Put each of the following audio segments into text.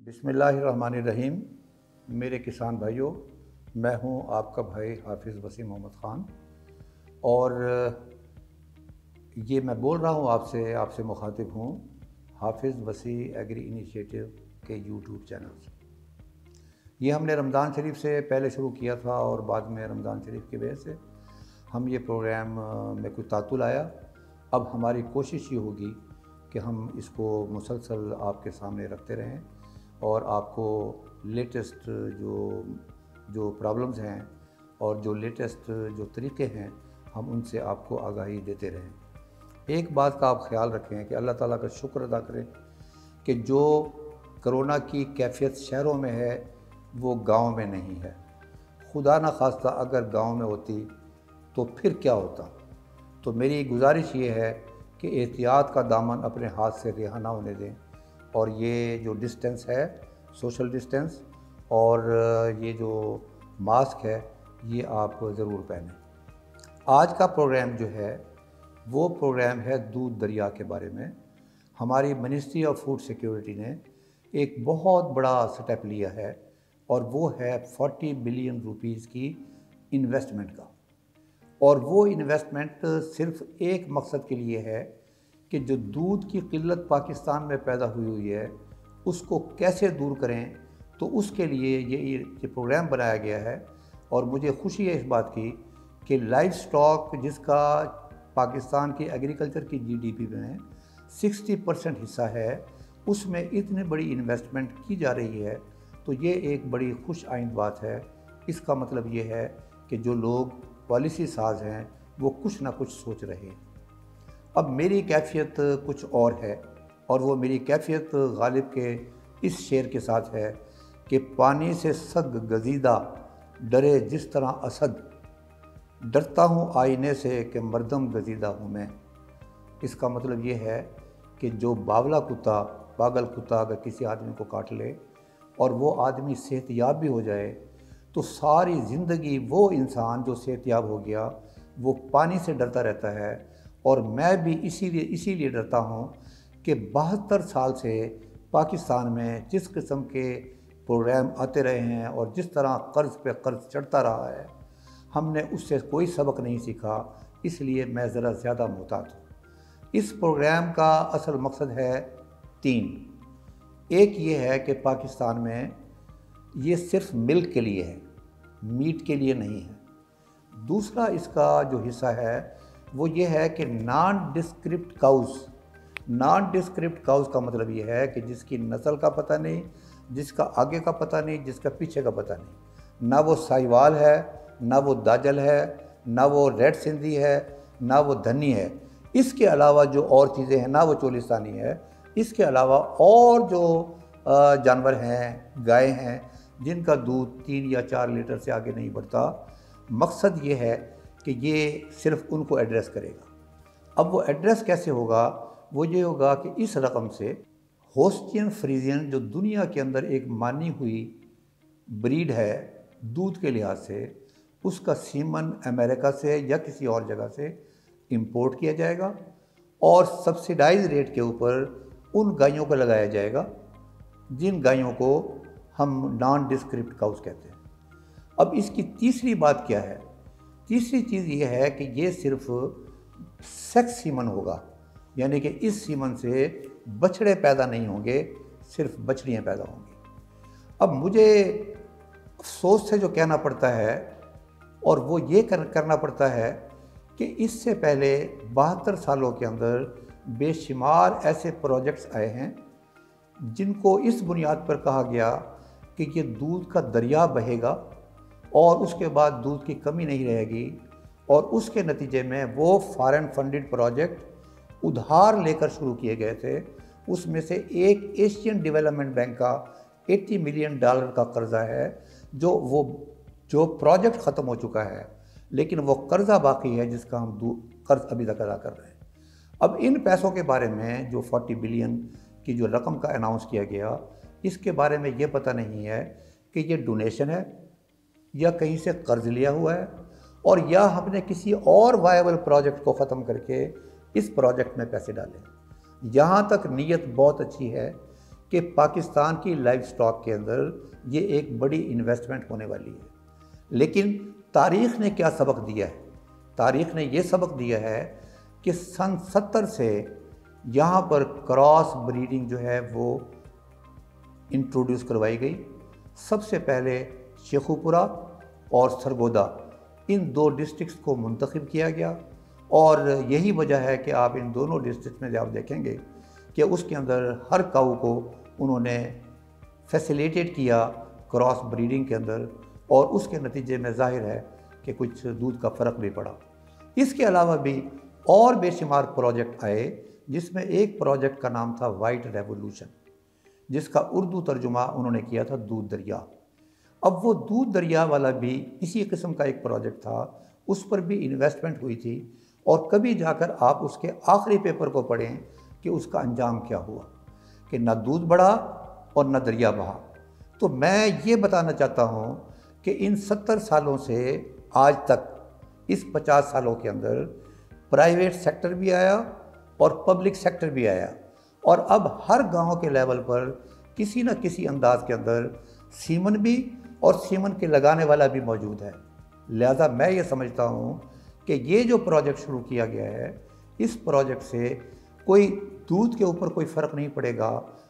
बिस्मिल्लाहिर्रहमानिर्रहीम। मेरे किसान भाइयों, मैं हूं आपका भाई हाफिज़ वसी मोहम्मद ख़ान और ये मैं बोल रहा हूं आपसे मुखातिब हूं हाफिज़ वसी एग्री इनिशिएटिव के यूट्यूब चैनल से। ये हमने रमज़ान शरीफ से पहले शुरू किया था और बाद में रमज़ान शरीफ की वजह से हम ये प्रोग्राम में कुछ तातुल आया। अब हमारी कोशिश ये होगी कि हम इसको मुसलसल आपके सामने रखते रहें और आपको लेटेस्ट जो प्रॉब्लम्स हैं और जो लेटेस्ट जो तरीक़े हैं हम उनसे आपको आगाही देते रहें। एक बात का आप ख्याल रखें कि अल्लाह ताला का शुक्र अदा करें कि जो कोरोना की कैफियत शहरों में है वो गांव में नहीं है। खुदा न खास्ता अगर गांव में होती तो फिर क्या होता। तो मेरी गुजारिश ये है कि एहतियात का दामन अपने हाथ से रिहा ना होने दें और ये जो डिस्टेंस है, सोशल डिस्टेंस और ये जो मास्क है ये आप ज़रूर पहनें। आज का प्रोग्राम जो है वो प्रोग्राम है दूध दरिया के बारे में। हमारी मिनिस्ट्री ऑफ फूड सिक्योरिटी ने एक बहुत बड़ा स्टेप लिया है और वो है 40 बिलियन रुपीज़ की इन्वेस्टमेंट का। और वो इन्वेस्टमेंट सिर्फ एक मकसद के लिए है कि जो दूध की किल्लत पाकिस्तान में पैदा हुई है उसको कैसे दूर करें। तो उसके लिए ये प्रोग्राम बनाया गया है और मुझे खुशी है इस बात की कि लाइव स्टॉक जिसका पाकिस्तान की एग्रीकल्चर की जीडीपी में 60% हिस्सा है, उसमें इतनी बड़ी इन्वेस्टमेंट की जा रही है। तो ये एक बड़ी खुश आइंद बात है। इसका मतलब ये है कि जो लोग पॉलिसी साज हैं वो कुछ ना कुछ सोच रहे हैं। अब मेरी कैफियत कुछ और है और वो मेरी कैफियत गालिब के इस शेर के साथ है कि पानी से सग गजीदा डरे जिस तरह असद, डरता हूँ आईने से कि मर्दम गजीदा हूँ मैं। इसका मतलब ये है कि जो बावला कुत्ता, पागल कुत्ता अगर किसी आदमी को काट ले और वो आदमी सेहतयाब भी हो जाए तो सारी ज़िंदगी वो इंसान जो सेहतयाब हो गया वो पानी से डरता रहता है। और मैं भी इसीलिए डरता हूँ कि 72 साल से पाकिस्तान में जिस किस्म के प्रोग्राम आते रहे हैं और जिस तरह कर्ज़ पे कर्ज़ चढ़ता रहा है, हमने उससे कोई सबक नहीं सीखा। इसलिए मैं ज़रा ज़्यादा मुहतात हूँ। इस प्रोग्राम का असल मकसद है 3। एक ये है कि पाकिस्तान में ये सिर्फ मिल्क के लिए है, मीट के लिए नहीं है। दूसरा इसका जो हिस्सा है वो ये है कि नॉन डिस्क्रिप्ट काउज़ का मतलब ये है कि जिसकी नस्ल का पता नहीं, जिसका आगे का पता नहीं, जिसका पीछे का पता नहीं। ना वो साहिवाल है, ना वो दाजल है, ना वो रेड सिंधी है, ना वो धनी है। इसके अलावा जो और चीज़ें हैं, ना वो चोलिस्तानी है। इसके अलावा और जो जानवर हैं, गाय हैं, जिनका दूध 3 या 4 लीटर से आगे नहीं बढ़ता। मकसद ये है कि ये सिर्फ उनको एड्रेस करेगा। अब वो एड्रेस कैसे होगा? वो ये होगा कि इस रकम से होस्टियन फ्रीजियन जो दुनिया के अंदर एक मानी हुई ब्रीड है दूध के लिहाज से, उसका सीमन अमेरिका से या किसी और जगह से इंपोर्ट किया जाएगा और सब्सिडाइज रेट के ऊपर उन गायों को लगाया जाएगा जिन गायों को हम नॉन डिस्क्रिप्ट काउस कहते हैं। अब इसकी तीसरी बात क्या है? तीसरी चीज़ ये है कि ये सिर्फ सेक्स सीमन होगा, यानी कि इस सीमन से बछड़े पैदा नहीं होंगे, सिर्फ बछड़ियाँ पैदा होंगी। अब मुझे अफसोस से जो कहना पड़ता है और वो ये करना पड़ता है कि इससे पहले 72 सालों के अंदर बेशुमार ऐसे प्रोजेक्ट्स आए हैं जिनको इस बुनियाद पर कहा गया कि ये दूध का दरिया बहेगा और उसके बाद दूध की कमी नहीं रहेगी, और उसके नतीजे में वो फॉरेन फंडेड प्रोजेक्ट उधार लेकर शुरू किए गए थे। उसमें से एक एशियन डेवलपमेंट बैंक का $80 मिलियन का कर्जा है, जो प्रोजेक्ट ख़त्म हो चुका है, लेकिन वो कर्जा बाकी है जिसका हम कर्ज अभी तक अदा कर रहे हैं। अब इन पैसों के बारे में जो 40 बिलियन की जो रकम का अनाउंस किया गया, इसके बारे में ये पता नहीं है कि ये डोनेशन है या कहीं से कर्ज लिया हुआ है, और या हमने किसी और वायबल प्रोजेक्ट को ख़त्म करके इस प्रोजेक्ट में पैसे डाले। यहाँ तक नीयत बहुत अच्छी है कि पाकिस्तान की लाइफ स्टॉक के अंदर ये एक बड़ी इन्वेस्टमेंट होने वाली है, लेकिन तारीख़ ने क्या सबक दिया है? तारीख़ ने ये सबक दिया है कि सन 70 से यहाँ पर क्रॉस ब्रीडिंग जो है वो इंट्रोड्यूस करवाई गई। सबसे पहले शेखुपुरा और सरगोदा, इन 2 डिस्ट्रिक्ट्स को मुंतखब किया गया, और यही वजह है कि आप इन दोनों डिस्ट्रिक्ट में आप देखेंगे कि उसके अंदर हर काऊ को उन्होंने फैसिलिटेट किया क्रॉस ब्रीडिंग के अंदर, और उसके नतीजे में जाहिर है कि कुछ दूध का फ़र्क भी पड़ा। इसके अलावा भी और बेशुमार प्रोजेक्ट आए, जिसमें एक प्रोजेक्ट का नाम था वाइट रेवोल्यूशन, जिसका उर्दू तर्जुमा उन्होंने किया था दूध दरिया। अब वो दूध दरिया वाला भी इसी किस्म का एक प्रोजेक्ट था, उस पर भी इन्वेस्टमेंट हुई थी, और कभी जाकर आप उसके आखिरी पेपर को पढ़ें कि उसका अंजाम क्या हुआ, कि ना दूध बढ़ा और ना दरिया बहा। तो मैं ये बताना चाहता हूँ कि इन 70 सालों से आज तक, इस 50 सालों के अंदर प्राइवेट सेक्टर भी आया और पब्लिक सेक्टर भी आया, और अब हर गांव के लेवल पर किसी न किसी अंदाज के अंदर सीमन भी और सीमन के लगाने वाला भी मौजूद है। लिहाजा मैं ये समझता हूँ कि ये जो प्रोजेक्ट शुरू किया गया है, इस प्रोजेक्ट से कोई दूध के ऊपर कोई फ़र्क नहीं पड़ेगा,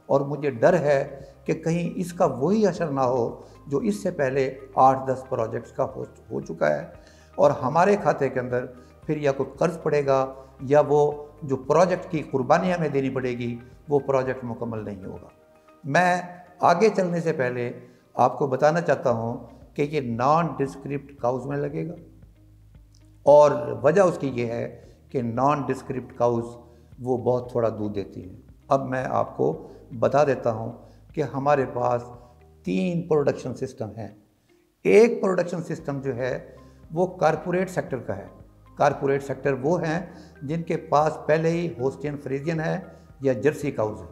और मुझे डर है कि कहीं इसका वही असर ना हो जो इससे पहले 8-10 प्रोजेक्ट्स का हो चुका है, और हमारे खाते के अंदर फिर या कोई कर्ज पड़ेगा या वो जो प्रोजेक्ट की कुर्बानी हमें देनी पड़ेगी वो प्रोजेक्ट मुकम्मल नहीं होगा। मैं आगे चलने से पहले आपको बताना चाहता हूँ कि ये नॉन डिस्क्रिप्ट काउज में लगेगा, और वजह उसकी ये है कि नॉन डिस्क्रिप्ट काउज वो बहुत थोड़ा दूध देती हैं। अब मैं आपको बता देता हूँ कि हमारे पास 3 प्रोडक्शन सिस्टम हैं। एक प्रोडक्शन सिस्टम जो है वो कारपोरेट सेक्टर का है। कारपोरेट सेक्टर वो हैं जिनके पास पहले ही होस्टियन फ्रीजियन है या जर्सी काउज है,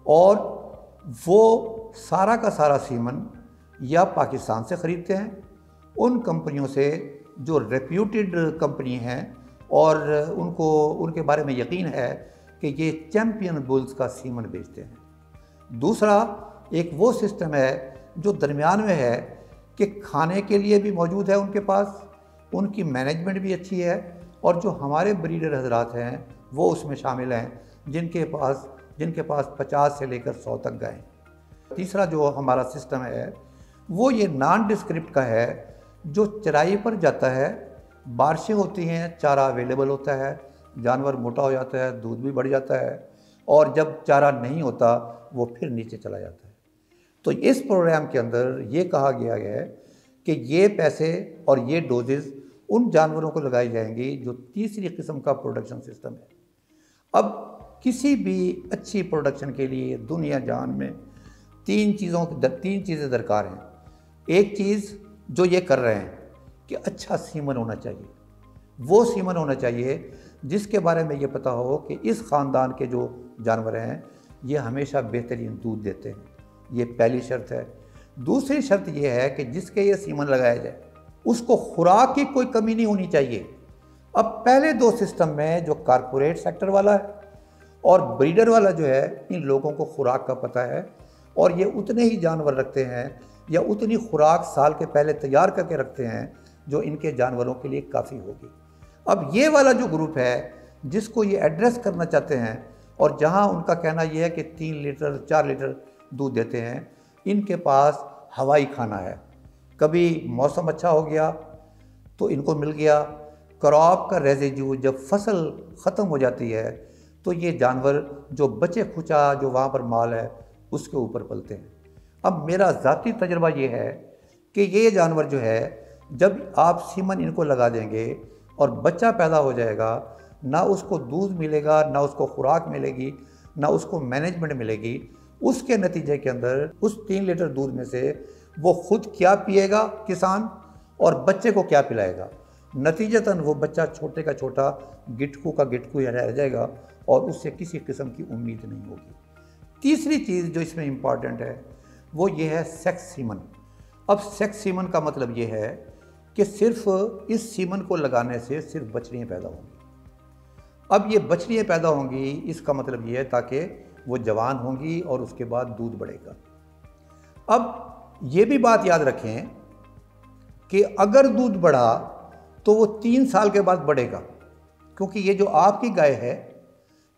और वो सारा का सारा सीमन या पाकिस्तान से ख़रीदते हैं, उन कंपनियों से जो रेप्यूटेड कंपनी हैं और उनके बारे में यकीन है कि ये चैम्पियन बुल्स का सीमन बेचते हैं। दूसरा एक वो सिस्टम है जो दरमियान में है कि खाने के लिए भी मौजूद है उनके पास, उनकी मैनेजमेंट भी अच्छी है, और जो हमारे ब्रीडर हजरात हैं वो उसमें शामिल हैं जिनके पास 50 से लेकर 100 तक गायें। तीसरा जो हमारा सिस्टम है वो ये नॉन डिस्क्रिप्ट का है, जो चराई पर जाता है, बारिशें होती हैं, चारा अवेलेबल होता है, जानवर मोटा हो जाता है, दूध भी बढ़ जाता है, और जब चारा नहीं होता वो फिर नीचे चला जाता है। तो इस प्रोग्राम के अंदर ये कहा गया है कि ये पैसे और ये डोजेज़ उन जानवरों को लगाई जाएंगी जो तीसरी किस्म का प्रोडक्शन सिस्टम है। अब किसी भी अच्छी प्रोडक्शन के लिए दुनिया जहान में 3 चीज़ें दरकार हैं। एक चीज़ जो ये कर रहे हैं कि अच्छा सीमन होना चाहिए, वो सीमन होना चाहिए जिसके बारे में ये पता हो कि इस ख़ानदान के जो जानवर हैं ये हमेशा बेहतरीन दूध देते हैं। ये पहली शर्त है। दूसरी शर्त ये है कि जिसके ये सीमन लगाया जाए उसको खुराक की कोई कमी नहीं होनी चाहिए। अब पहले 2 सिस्टम में जो कारपोरेट सेक्टर वाला है और ब्रीडर वाला जो है, इन लोगों को खुराक का पता है और ये उतने ही जानवर रखते हैं या उतनी खुराक साल के पहले तैयार करके रखते हैं जो इनके जानवरों के लिए काफ़ी होगी। अब ये वाला जो ग्रुप है जिसको ये एड्रेस करना चाहते हैं और जहाँ उनका कहना यह है कि 3 लीटर 4 लीटर दूध देते हैं, इनके पास हवाई खाना है। कभी मौसम अच्छा हो गया तो इनको मिल गया, क्रॉप का रेजिड्यू जब फसल ख़त्म हो जाती है तो ये जानवर जो बचे खुचा जो वहाँ पर माल है उसके ऊपर पलते हैं। अब मेरा ज़ाती तजर्बा ये है कि ये जानवर जो है जब आप सीमन इनको लगा देंगे और बच्चा पैदा हो जाएगा, ना उसको दूध मिलेगा, ना उसको खुराक मिलेगी, ना उसको मैनेजमेंट मिलेगी। उसके नतीजे के अंदर उस 3 लीटर दूध में से वो खुद क्या पिएगा किसान और बच्चे को क्या पिलाएगा। नतीजतन वो बच्चा छोटे का छोटा गिटकू का गिटकू रह जाएगा और उससे किसी किस्म की उम्मीद नहीं होगी। तीसरी चीज़ जो इसमें इम्पॉर्टेंट है वो ये है सेक्स सीमन। अब सेक्स सीमन का मतलब ये है कि सिर्फ इस सीमन को लगाने से सिर्फ बछड़ियाँ पैदा होंगी। अब ये बछड़ियाँ पैदा होंगी इसका मतलब ये है ताकि वो जवान होंगी और उसके बाद दूध बढ़ेगा। अब ये भी बात याद रखें कि अगर दूध बढ़ा तो वो 3 साल के बाद बढ़ेगा, क्योंकि ये जो आपकी गाय है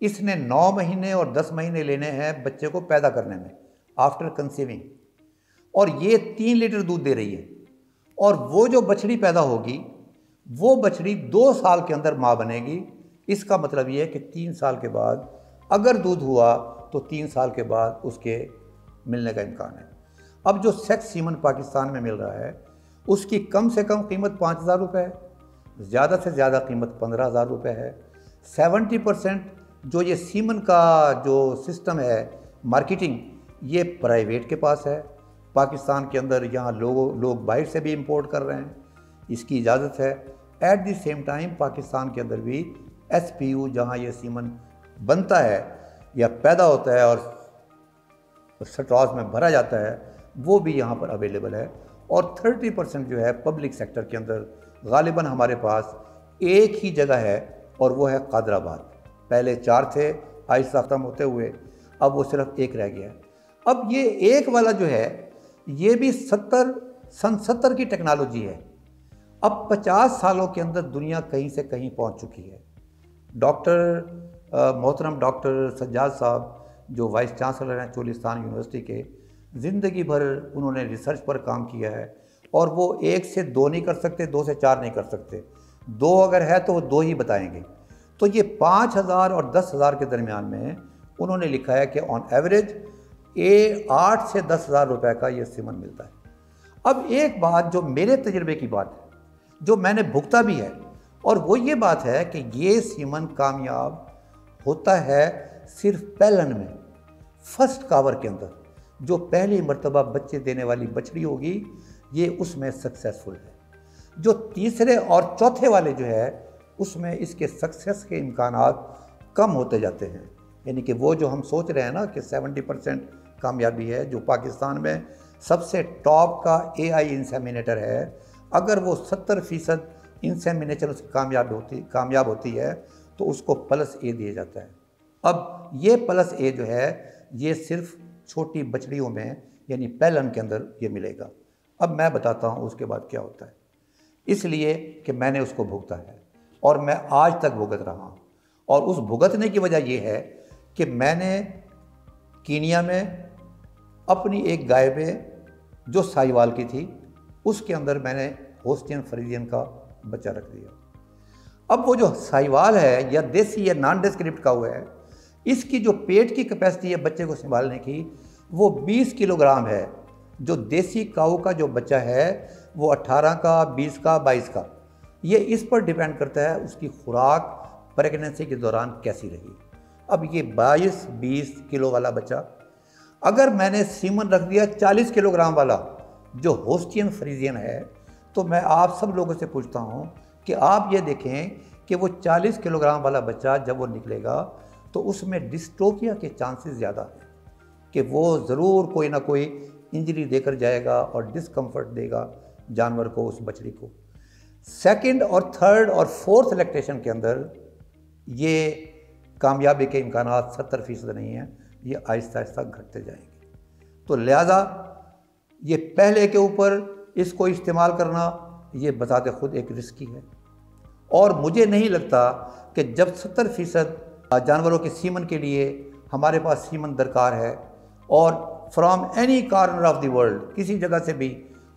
इसने 9 महीने और 10 महीने लेने हैं बच्चे को पैदा करने में आफ्टर कंसीविंग, और ये 3 लीटर दूध दे रही है। और वो जो बछड़ी पैदा होगी वो बछड़ी 2 साल के अंदर माँ बनेगी। इसका मतलब ये है कि 3 साल के बाद अगर दूध हुआ तो 3 साल के बाद उसके मिलने का इम्कान है। अब जो सेक्स सीमन पाकिस्तान में मिल रहा है उसकी कम से कम कीमत 5,000 रुपये है, ज़्यादा से ज़्यादा कीमत 15,000 रुपये है। 70% जो ये सीमन का जो सिस्टम है मार्केटिंग, ये प्राइवेट के पास है। पाकिस्तान के अंदर यहाँ लोग बाहर से भी इंपोर्ट कर रहे हैं, इसकी इजाज़त है। At the same time Pakistan के अंदर भी SPU जहाँ ये सीमन बनता है या पैदा होता है और स्ट्रॉज में भरा जाता है वो भी यहाँ पर अवेलेबल है। और 30% जो है पब्लिक सेक्टर के अंदर गालिबन हमारे पास एक ही जगह है और वो है कादराबाद। पहले 4 थे, आहिस्ता ख़त्म होते हुए अब वो सिर्फ एक रह गया है। अब ये एक वाला जो है ये भी सन 70 की टेक्नोलॉजी है। अब 50 सालों के अंदर दुनिया कहीं से कहीं पहुंच चुकी है। मोहतरम डॉक्टर सज्जाद साहब जो वाइस चांसलर हैं चोलिस्तान यूनिवर्सिटी के, ज़िंदगी भर उन्होंने रिसर्च पर काम किया है और वो 1 से 2 नहीं कर सकते, 2 से 4 नहीं कर सकते, 2 अगर है तो वो 2 ही बताएंगे। तो ये 5,000 और 10,000 के दरमियान में उन्होंने लिखा है कि ऑन एवरेज 8 से 10,000 रुपये का ये सीमन मिलता है। अब एक बात जो मेरे तजुर्बे की बात है, जो मैंने भुगता भी है, और वो ये बात है कि ये सीमन कामयाब होता है सिर्फ पहलन में, फर्स्ट कावर के अंदर। जो पहली मर्तबा बच्चे देने वाली बछड़ी होगी ये उसमें सक्सेसफुल है। जो तीसरे और चौथे वाले जो है उसमें इसके सक्सेस के इम्कानात कम होते जाते हैं। यानी कि वो जो हम सोच रहे हैं ना कि 70% कामयाबी है, जो पाकिस्तान में सबसे टॉप का AI इंसेमिनेटर है, अगर वो 70% इंसेमिनेशन कामयाब होती है तो उसको +A दिया जाता है। अब ये +A जो है ये सिर्फ छोटी बछड़ियों में यानी पहलन के अंदर ये मिलेगा। अब मैं बताता हूँ उसके बाद क्या होता है, इसलिए कि मैंने उसको भुगता है और मैं आज तक भुगत रहा हूँ। और उस भुगतने की वजह ये है कि मैंने कीनिया में अपनी एक गाय में जो साहिवाल की थी उसके अंदर मैंने होस्टियन फ्रीजियन का बच्चा रख दिया। अब वो जो साहिवाल है या देसी या नॉन डिस्क्रिप्ट काऊ है, इसकी जो पेट की कैपेसिटी है बच्चे को संभालने की वो 20 किलोग्राम है। जो देसी काऊ का जो बच्चा है वो 18 का, 20 का, 22 का, ये इस पर डिपेंड करता है उसकी खुराक प्रेगनेंसी के दौरान कैसी रही। अब ये 22-20 किलो वाला बच्चा अगर मैंने सीमन रख दिया 40 किलोग्राम वाला जो होस्टियन फ्रीजियन है, तो मैं आप सब लोगों से पूछता हूँ कि आप ये देखें कि वो 40 किलोग्राम वाला बच्चा जब वो निकलेगा तो उसमें डिस्ट्रोफिया के चांसेस ज़्यादा हैं कि वो ज़रूर कोई ना कोई इंजरी देकर जाएगा और डिस्कम्फर्ट देगा जानवर को, उस बछड़ी को। सेकंड और थर्ड और फोर्थ लैक्टेशन के अंदर ये कामयाबी के इम्कानात 70% नहीं हैं, ये आहिस्ता आहिस्ता घटते जाएंगे। तो लिहाजा ये पहले के ऊपर इसको इस्तेमाल करना ये बताते खुद एक रिस्की है। और मुझे नहीं लगता कि जब 70% जानवरों के सीमन के लिए हमारे पास सीमन दरकार है और from any corner of the world किसी जगह से भी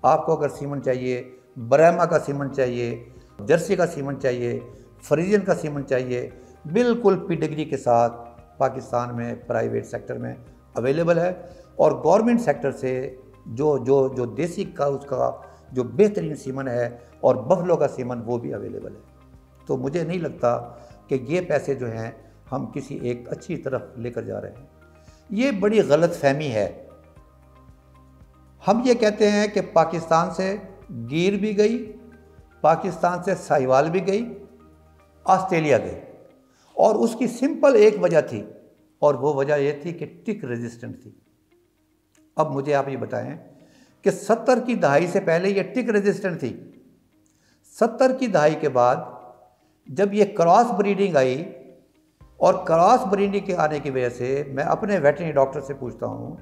आपको अगर सीमन चाहिए, ब्राह्मा का सीमन चाहिए, जर्सी का सीमन चाहिए, फ्रीजियन का सीमन चाहिए, बिल्कुल पेडिग्री के साथ पाकिस्तान में प्राइवेट सेक्टर में अवेलेबल है, और गवर्नमेंट सेक्टर से जो देसी का उसका जो बेहतरीन सीमन है और बफलो का सीमन वो भी अवेलेबल है। तो मुझे नहीं लगता कि ये पैसे जो हैं हम किसी एक अच्छी तरफ लेकर जा रहे हैं। ये बड़ी गलत फहमी है। हम ये कहते हैं कि पाकिस्तान से गिर भी गई, पाकिस्तान से साहिवाल भी गई, ऑस्ट्रेलिया गई, और उसकी सिंपल एक वजह थी, और वो वजह ये थी कि टिक रेजिस्टेंट थी। अब मुझे आप ये बताएं कि 70 की दहाई से पहले ये टिक रेजिस्टेंट थी। 70 की दहाई के बाद जब ये क्रॉस ब्रीडिंग आई, और क्रॉस ब्रीडिंग के आने की वजह से मैं अपने वेटरनरी डॉक्टर से पूछता हूँ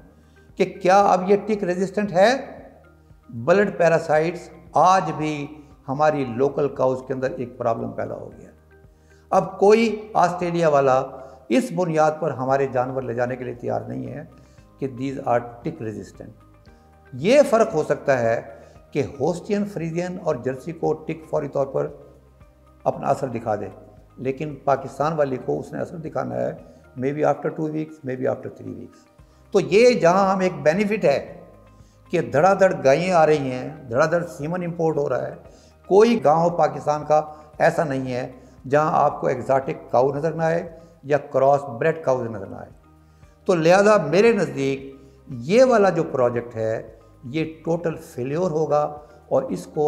कि क्या अब ये टिक रेजिस्टेंट है? ब्लड पैरासाइट्स आज भी हमारी लोकल काउज के अंदर एक प्रॉब्लम पैदा हो गया। अब कोई ऑस्ट्रेलिया वाला इस बुनियाद पर हमारे जानवर ले जाने के लिए तैयार नहीं है कि दीज आर टिक रेजिस्टेंट। ये फ़र्क हो सकता है कि होस्टियन, फ्रीजियन और जर्सी को टिक फौरी तौर पर अपना असर दिखा दे, लेकिन पाकिस्तान वाली को उसने असर दिखाना है may be after 2 weeks, may be after 3 weeks. तो ये जहाँ हम एक बेनिफिट है कि धड़ाधड़ गायें आ रही हैं, धड़ाधड़ सीमन इंपोर्ट हो रहा है, कोई गांव पाकिस्तान का ऐसा नहीं है जहां आपको एग्जॉटिक काऊ नज़र ना आए या क्रॉस ब्रेड काऊ नज़र ना आए। तो लिहाजा मेरे नज़दीक ये वाला जो प्रोजेक्ट है ये टोटल फेल्योर होगा, और इसको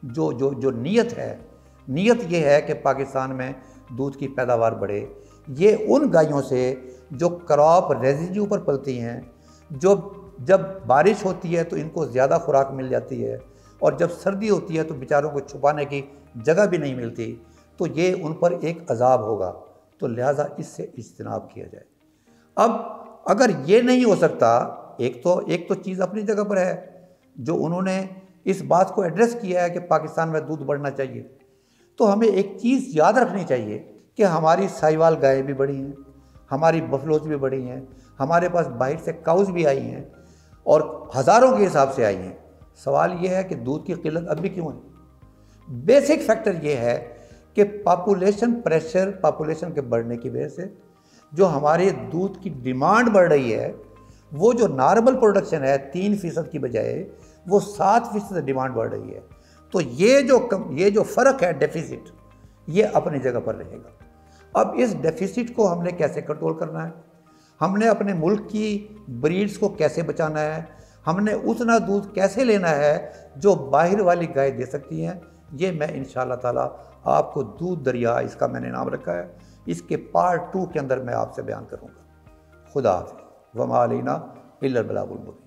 जो नीयत है, नीयत ये है कि पाकिस्तान में दूध की पैदावार बढ़े। ये उन गायों से जो क्रॉप रेजिड्यू पर पलती हैं, जो जब बारिश होती है तो इनको ज़्यादा खुराक मिल जाती है, और जब सर्दी होती है तो बेचारों को छुपाने की जगह भी नहीं मिलती, तो ये उन पर एक अजाब होगा। तो लिहाजा इससे इज्तनाब किया जाए। अब अगर ये नहीं हो सकता, एक तो चीज़ अपनी जगह पर है जो उन्होंने इस बात को एड्रेस किया है कि पाकिस्तान में दूध बढ़ना चाहिए, तो हमें एक चीज़ याद रखनी चाहिए कि हमारी साहिवाल गायें भी बढ़ी हैं, हमारी बफलोज भी बढ़ी हैं, हमारे पास बाहर से काउज भी आई हैं, और हज़ारों के हिसाब से आई हैं। सवाल ये है कि दूध की किल्लत अब भी क्यों है? बेसिक फैक्टर ये है कि पॉपुलेशन प्रेशर, पॉपुलेशन के बढ़ने की वजह से जो हमारे दूध की डिमांड बढ़ रही है, वो जो नॉर्मल प्रोडक्शन है 3% की बजाय वो 7% डिमांड बढ़ रही है। तो ये जो फ़र्क है, डेफिसिट, ये अपनी जगह पर रहेगा। अब इस डेफिसिट को हमने कैसे कंट्रोल करना है, हमने अपने मुल्क की ब्रीड्स को कैसे बचाना है, हमने उतना दूध कैसे लेना है जो बाहर वाली गाय दे सकती हैं, ये मैं इंशाअल्लाह ताला आपको दूध दरिया, इसका मैंने नाम रखा है, इसके पार्ट 2 के अंदर मैं आपसे बयान करूँगा। खुदा हाफ़िज़। वमा अलैना इल्लल बलागुल मुबीन।